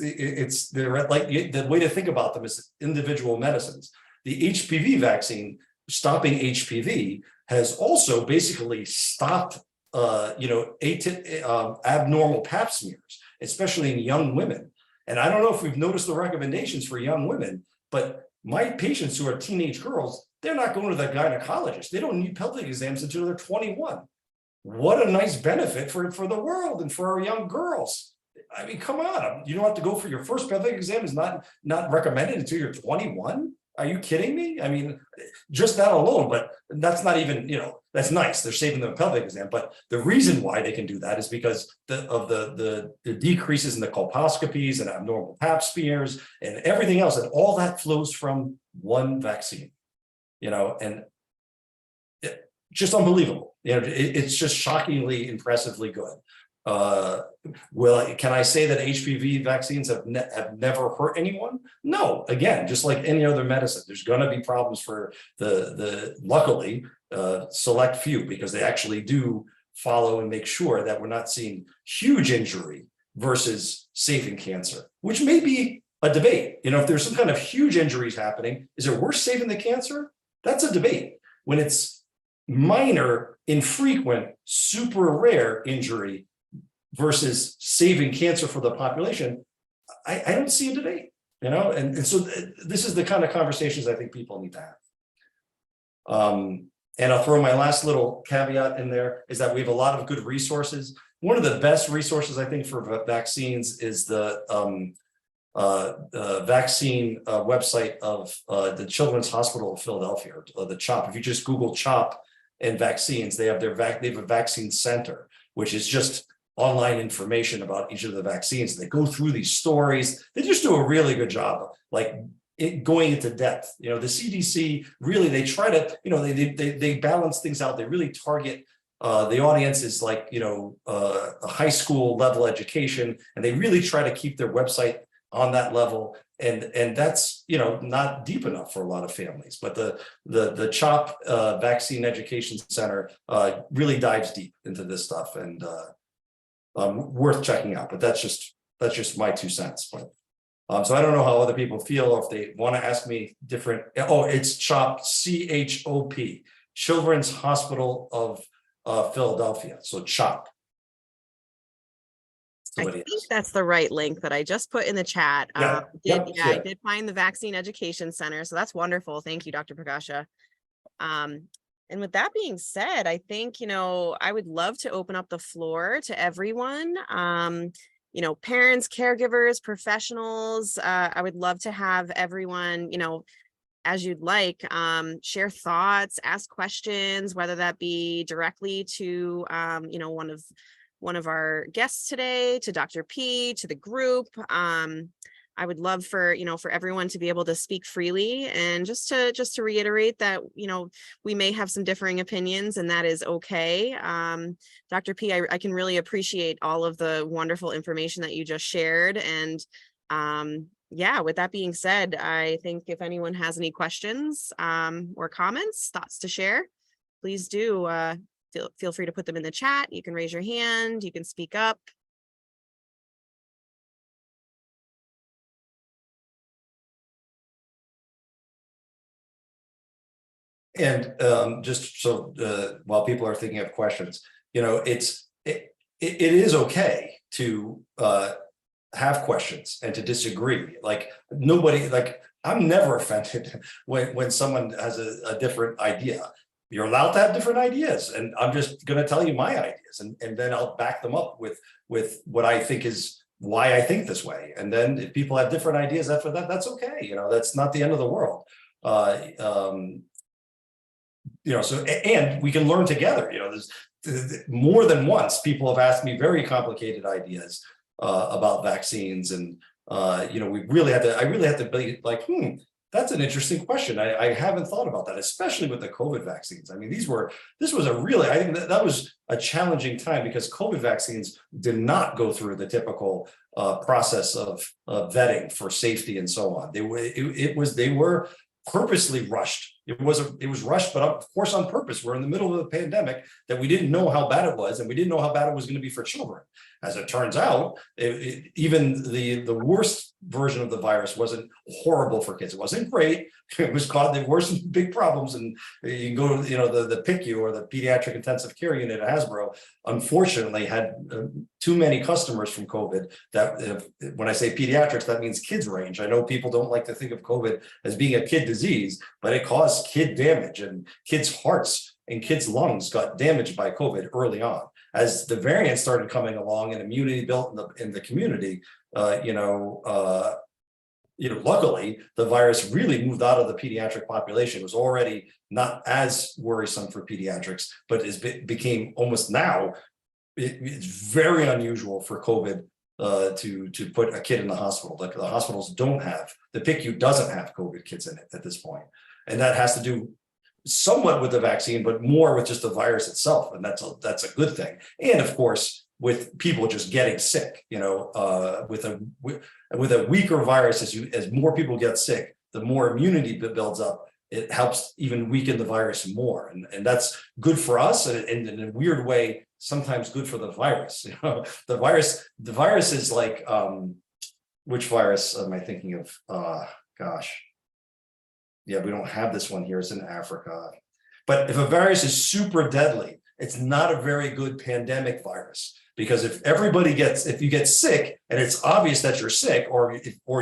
like the way to think about them is individual medicines. The HPV vaccine, stopping HPV, has also basically stopped abnormal pap smears, especially in young women. And I don't know if we've noticed the recommendations for young women, but my patients who are teenage girls, they're not going to the gynecologist. They don't need pelvic exams until they're 21. What a nice benefit for the world and for our young girls. I mean, come on, you don't have to go for your first pelvic exam is not recommended until you're 21. Are you kidding me? I mean, just that alone, but that's not even, that's nice. They're saving the pelvic exam. But the reason why they can do that is because of the decreases in the colposcopies and abnormal pap smears and everything else. And all that flows from one vaccine, and just unbelievable. It's just shockingly, impressively good. Well, can I say that HPV vaccines have never hurt anyone? No, again, just like any other medicine, there's going to be problems for the luckily select few, because they actually do follow and make sure that we're not seeing huge injury versus saving cancer, which may be a debate. If there's some kind of huge injuries happening, is it worth saving the cancer? That's a debate. When it's minor, infrequent, super rare injury versus saving cancer for the population, I don't see a debate, and so this is the kind of conversations I think people need to have. And I'll throw my last little caveat in there is that we have a lot of good resources. One of the best resources I think for vaccines is the vaccine website of the Children's Hospital of Philadelphia, the CHOP. If you just Google CHOP and vaccines, they have a vaccine center, which is just online information about each of the vaccines. They go through these stories. They just do a really good job, like going into depth. The CDC really, they try to, they balance things out. They really target the audience is like, a high school level education, and they really try to keep their website on that level. And that's, not deep enough for a lot of families, but the CHOP Vaccine Education Center really dives deep into this stuff, and worth checking out. But that's just my 2 cents. But so I don't know how other people feel, or if they want to ask me different. Oh, it's CHOP, CHOP, Children's Hospital of Philadelphia. So CHOP. I think that's the right link that I just put in the chat. I did find the Vaccine Education Center. So that's wonderful. Thank you, Dr. Prakasha. And with that being said, I think, I would love to open up the floor to everyone. parents, caregivers, professionals. I would love to have everyone, as you'd like, share thoughts, ask questions, whether that be directly to, one of our guests today, to Dr. P, to the group. I would love for, for everyone to be able to speak freely, and just to reiterate that, we may have some differing opinions, and that is okay. Dr. P, I can really appreciate all of the wonderful information that you just shared. And yeah, with that being said, I think if anyone has any questions or comments, thoughts to share, please do feel free to put them in the chat. You can raise your hand, you can speak up. And just so while people are thinking of questions, it is okay to have questions and to disagree. Like nobody, like I'm never offended when someone has a different idea. You're allowed to have different ideas, and I'm just going to tell you my ideas, and then I'll back them up with what I think is why I think this way. And then if people have different ideas after that, that's okay. That's not the end of the world. So, and we can learn together. There's more than once people have asked me very complicated ideas about vaccines, and I really had to be like, that's an interesting question. I haven't thought about that, especially with the COVID vaccines. I mean, this was I think that was a challenging time, because COVID vaccines did not go through the typical process of vetting for safety and so on. They were purposely rushed. It was rushed, but of course on purpose. We're in the middle of a pandemic that we didn't know how bad it was, and we didn't know how bad it was going to be for children. As it turns out, even the worst version of the virus wasn't horrible for kids. It wasn't great. There were some big problems, and you can go to the PICU, or the Pediatric Intensive Care Unit at Hasbro, unfortunately had too many customers from COVID. That when I say pediatrics, that means kids range. I know people don't like to think of COVID as being a kid disease, but it caused kid damage, and kids' hearts and kids' lungs got damaged by COVID early on. As the variants started coming along and immunity built in the community, luckily the virus really moved out of the pediatric population. It was already not as worrisome for pediatrics, but became almost now. It's very unusual for COVID to put a kid in the hospital. Like the hospitals don't have, the PICU doesn't have COVID kids in it at this point, and that has to do somewhat with the vaccine, but more with just the virus itself, and that's a good thing. And of course, with people just getting sick, with a weaker virus, as more people get sick, the more immunity builds up. It helps even weaken the virus more, and that's good for us, and in a weird way, sometimes good for the virus. The virus is like, which virus am I thinking of? Gosh. Yeah, we don't have this one here. It's in Africa. But if a virus is super deadly, it's not a very good pandemic virus, because if you get sick and it's obvious that you're sick, or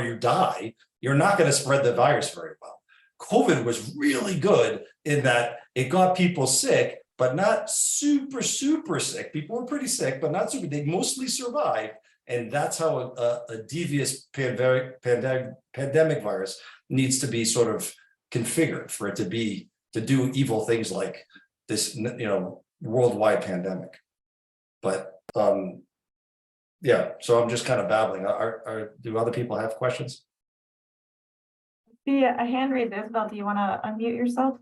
you die, you're not going to spread the virus very well. COVID was really good in that it got people sick, but not super sick. People were pretty sick, but not super. They mostly survived, and that's how a devious pandemic virus needs to be sort of configured for it to do evil things like this, worldwide pandemic. But yeah, so I'm just kind of babbling. Do other people have questions? See a hand raised, Isabel. Do you want to unmute yourself?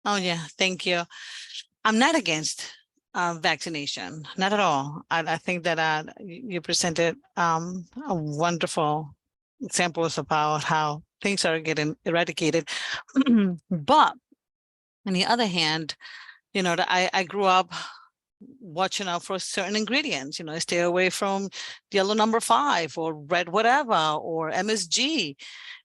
Oh yeah, thank you. I'm not against vaccination, not at all. I think that you presented wonderful examples about how things are getting eradicated. But on the other hand, I grew up watching out for certain ingredients, stay away from yellow number 5 or red whatever or MSG.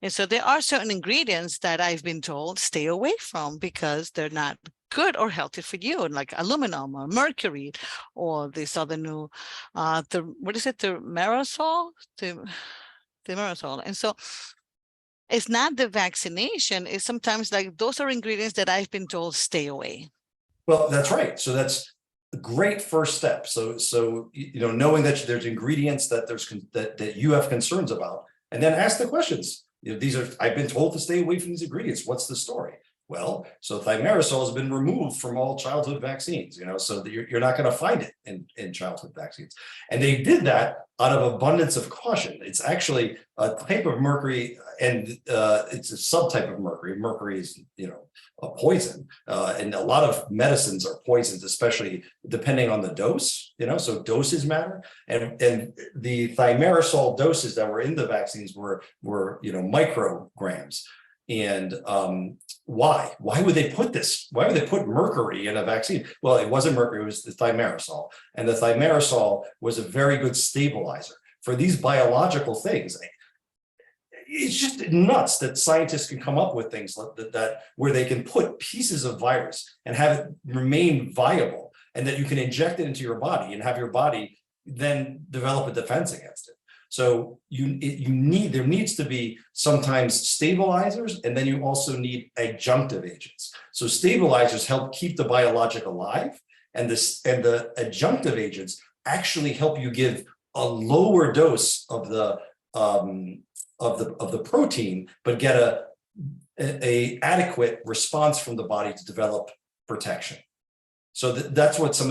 And so there are certain ingredients that I've been told stay away from because they're not good or healthy for you, like aluminum or mercury or this other new, what is it, the marisol? The marisol. And so it's not the vaccination, it's sometimes like those are ingredients that I've been told stay away. Well, that's right. So that's a great first step. So knowing that there's ingredients that that you have concerns about, and then ask the questions. I've been told to stay away from these ingredients. What's the story? Well, so thimerosal has been removed from all childhood vaccines, so that you're not going to find it in childhood vaccines. And they did that out of abundance of caution. It's actually a type of mercury, and it's a subtype of mercury. Mercury is, a poison, and a lot of medicines are poisons, especially depending on the dose, so doses matter. And the thimerosal doses that were in the vaccines were micrograms. And why would they put this? Why would they put mercury in a vaccine? Well, it wasn't mercury, it was the thimerosal. And the thimerosal was a very good stabilizer for these biological things. It's just nuts that scientists can come up with things like that where they can put pieces of virus and have it remain viable, and that you can inject it into your body and have your body then develop a defense against it. So there needs to be sometimes stabilizers, and then you also need adjunctive agents. So stabilizers help keep the biologic alive, and the adjunctive agents actually help you give a lower dose of the protein, but get a adequate response from the body to develop protection. So that's what some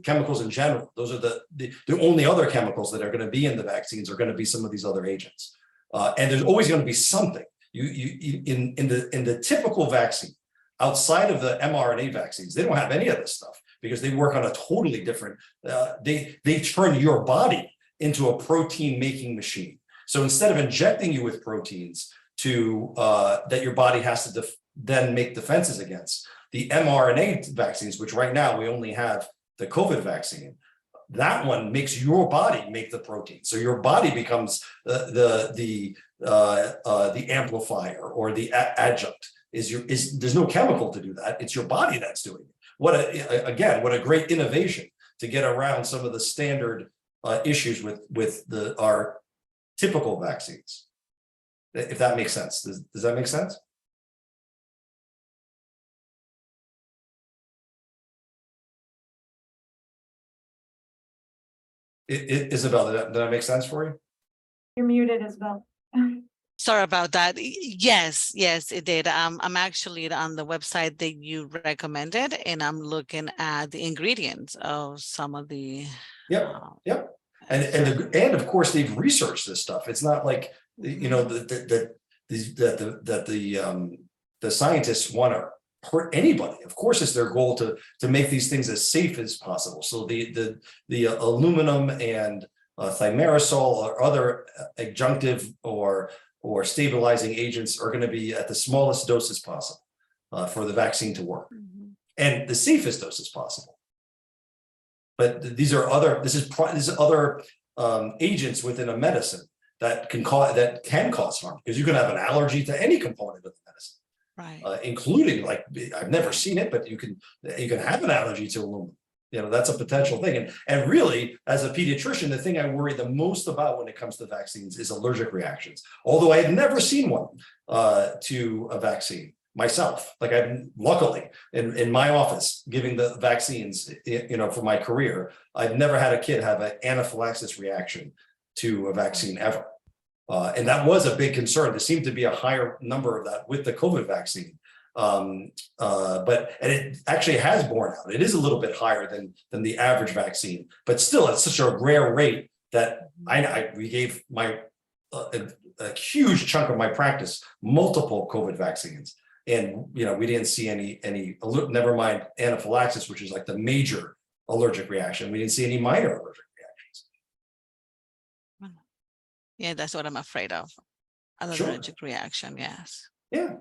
chemicals in general, those are the only other chemicals that are going to be in the vaccines are going to be some of these other agents. And there's always going to be something. In the typical vaccine, outside of the mRNA vaccines, they don't have any of this stuff because they work on a totally different, they turn your body into a protein making machine. So instead of injecting you with proteins that your body has to then make defenses against, the mRNA vaccines, which right now we only have the COVID vaccine, that one makes your body make the protein. So your body becomes the amplifier or the adjunct. There's no chemical to do that. It's your body that's doing it. What a great innovation to get around some of the standard issues with our typical vaccines. If that makes sense. Does that make sense? Isabel, did that make sense for you? You're muted, Isabel. Sorry about that. Yes, it did. I'm actually on the website that you recommended, and I'm looking at the ingredients of some of the. Yep. And of course they've researched this stuff. It's not like the scientists want to hurt anybody. Of course, it's their goal to make these things as safe as possible. So the aluminum and thimerosal or other adjunctive or stabilizing agents are going to be at the smallest doses possible for the vaccine to work, and the safest doses possible. But these are other agents within a medicine that can cause harm, because you can have an allergy to any component of the medicine. Right. Including, like, I've never seen it, but you can have an allergy to aluminum. That's a potential thing. And really, as a pediatrician, the thing I worry the most about when it comes to vaccines is allergic reactions. Although I had never seen one to a vaccine myself. Like, I've luckily in my office giving the vaccines, for my career, I've never had a kid have an anaphylaxis reaction to a vaccine ever. And that was a big concern. There seemed to be a higher number of that with the COVID vaccine. And it actually has borne out. It is a little bit higher than the average vaccine, but still it's such a rare rate that we gave a huge chunk of my practice multiple COVID vaccines. And, we didn't see any, never mind anaphylaxis, which is like the major allergic reaction. We didn't see any minor allergic reactions. Yeah, that's what I'm afraid of. An allergic reaction, yes. Yeah.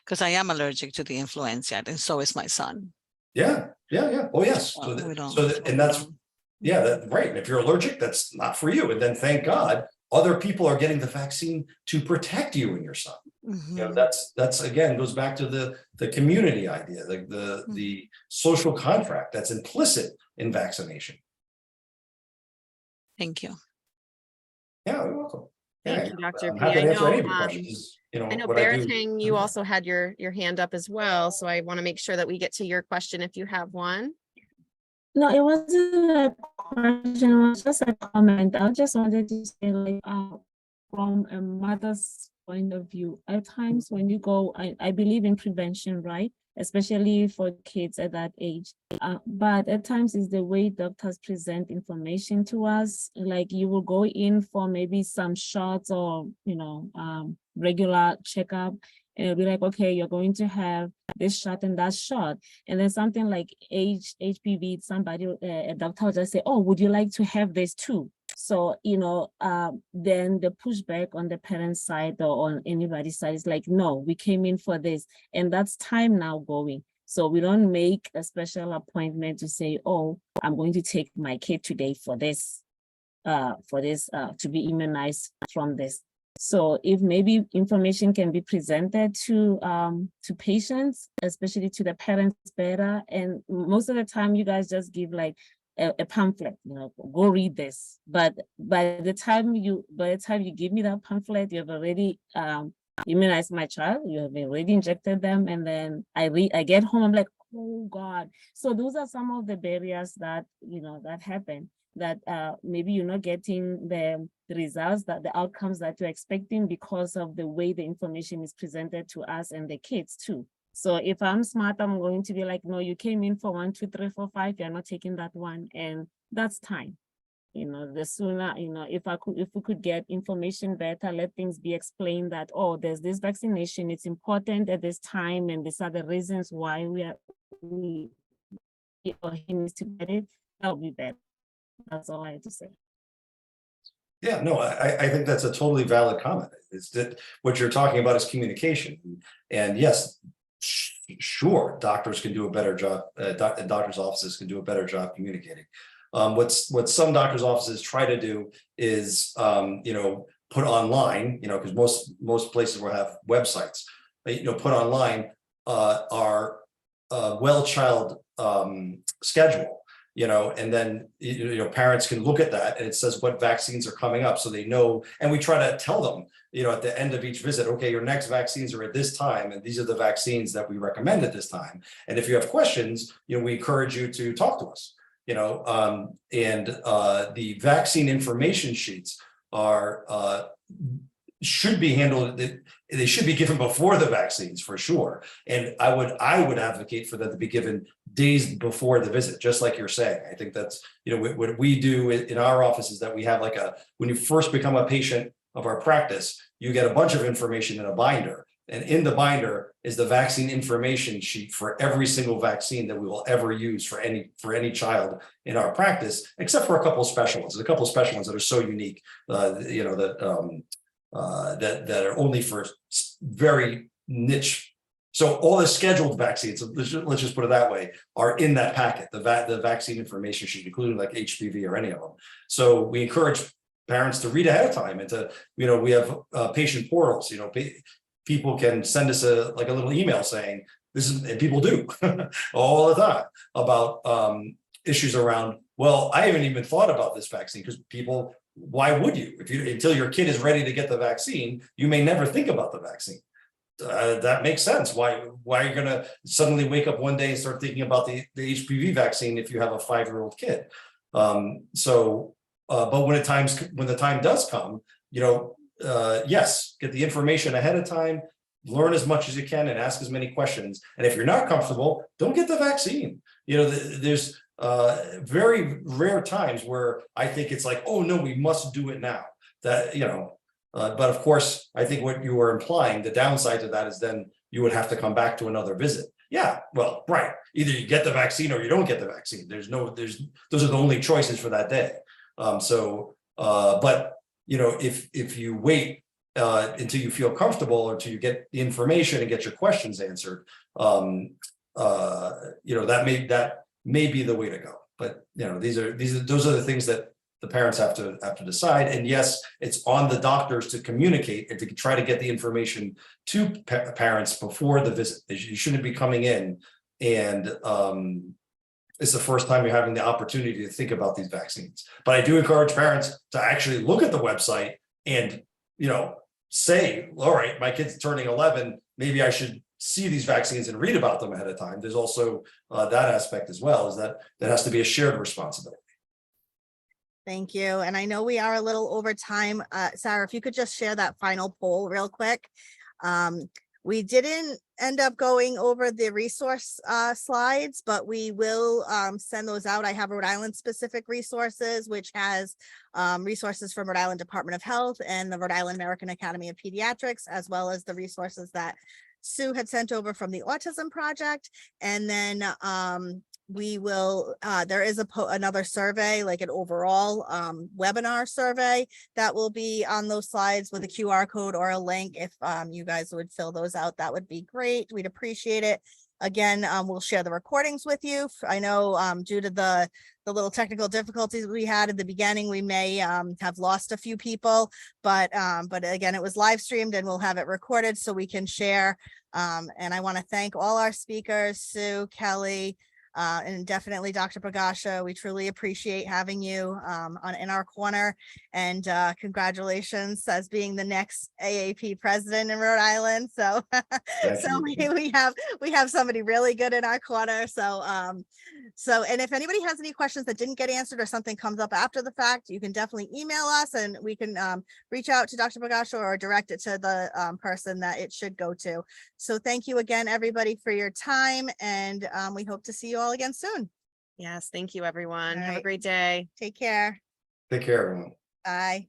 Because I am allergic to the influenza, and so is my son. Yeah. Oh, yes. Well, that's right. And if you're allergic, that's not for you. And then thank God, other people are getting the vaccine to protect you and your son. That's again goes back to the community idea, like the social contract that's implicit in vaccination. Thank you. Yeah, you're welcome. Thank you, Dr. P. I know Baratang, you also had your hand up as well, so I want to make sure that we get to your question if you have one. No, it wasn't a question, it was just a comment. I just wanted to say, like, from a mother's point of view, at times when you go, I believe in prevention, right? Especially for kids at that age. But at times it's the way doctors present information to us. Like you will go in for maybe some shots or, regular checkup. And it'll be like, okay, you're going to have this shot and that shot. And then something like HPV, somebody, a doctor will just say, oh, would you like to have this too? So, then the pushback on the parent's side or on anybody's side is like, no, we came in for this. And that's time now going. So we don't make a special appointment to say, oh, I'm going to take my kid today for this, to be immunized from this. So if maybe information can be presented to patients, especially to the parents better, and most of the time you guys just give like a pamphlet, go read this. But by the time you give me that pamphlet, you have already immunized my child, you have already injected them, and then I get home, I'm like, oh God. So those are some of the barriers that that happen. That maybe you're not getting the results, that the outcomes that you're expecting because of the way the information is presented to us and the kids too. So if I'm smart, I'm going to be like, no, you came in for 1, 2, 3, 4, 5, you're not taking that one. And that's time. The sooner, if we could get information better, let things be explained that, oh, there's this vaccination, it's important at this time, and these are the reasons why he needs to get it, that'll be better. That's all I have to say. Yeah, no, I think that's a totally valid comment. Is that what you're talking about is communication. And yes, sure, doctors can do a better job, doctors' offices can do a better job communicating. What some doctors' offices try to do is, put online, because most places will have websites, put online our well child schedule. And then, parents can look at that and it says what vaccines are coming up so they know. And we try to tell them, at the end of each visit, okay, your next vaccines are at this time. And these are the vaccines that we recommend at this time. And if you have questions, we encourage you to talk to us, the vaccine information sheets should be handled. They should be given before the vaccines for sure. And I would advocate for them to be given days before the visit, just like you're saying. I think that's, what we do in our office is that we have when you first become a patient of our practice, you get a bunch of information in a binder. And in the binder is the vaccine information sheet for every single vaccine that we will ever use for any child in our practice, except for a couple of special ones. There's a couple of special ones that are so unique, that are only for very niche. So all the scheduled vaccines, let's just put it that way, are in that packet, the vaccine information sheet, including like HPV or any of them. So we encourage parents to read ahead of time and to, we have patient portals, people can send us a little email saying this is, and people do all the time about issues around, well, I haven't even thought about this vaccine, because people, why would you? Until your kid is ready to get the vaccine, you may never think about the vaccine. That makes sense. Why are you going to suddenly wake up one day and start thinking about the HPV vaccine if you have a 5-year-old kid? But when the time does come, yes, get the information ahead of time, learn as much as you can and ask as many questions. And if you're not comfortable, don't get the vaccine. There's very rare times where I think it's like, oh no, we must do it now. That, but of course, I think what you were implying, the downside to that is then you would have to come back to another visit. Yeah, well, right. Either you get the vaccine or you don't get the vaccine. Those are the only choices for that day. But if you wait until you feel comfortable or until you get the information and get your questions answered, that may be the way to go. But those are the things that the parents have to decide. And yes, it's on the doctors to communicate and to try to get the information to parents before the visit. You shouldn't be coming in and it's the first time you're having the opportunity to think about these vaccines. But I do encourage parents to actually look at the website and say, all right, my kid's turning 11, maybe I should see these vaccines and read about them ahead of time. There's also that aspect as well, is that has to be a shared responsibility. Thank you. And I know we are a little over time. Sarah, if you could just share that final poll real quick. We didn't end up going over the resource slides, but we will send those out. I have Rhode Island specific resources, which has resources from Rhode Island Department of Health and the Rhode Island American Academy of Pediatrics, as well as the resources that Sue had sent over from the Autism Project. And then we will, there is another survey, like an overall webinar survey that will be on those slides with a QR code or a link. If you guys would fill those out, that would be great. We'd appreciate it. Again, we'll share the recordings with you. I know due to the little technical difficulties we had at the beginning, we may have lost a few people, but again, it was live streamed and we'll have it recorded so we can share. And I want to thank all our speakers, Sue, Kelly, and definitely Dr. Pagasha. We truly appreciate having you in our corner, and congratulations as being the next AAP president in Rhode Island. So, we have somebody really good in our corner. So, and if anybody has any questions that didn't get answered or something comes up after the fact, you can definitely email us and we can reach out to Dr. Pagasha or direct it to the person that it should go to. So thank you again, everybody, for your time, and we hope to see you all again soon. Yes, thank you, everyone. All Have a right. great day. Take care. Take care, everyone. Bye.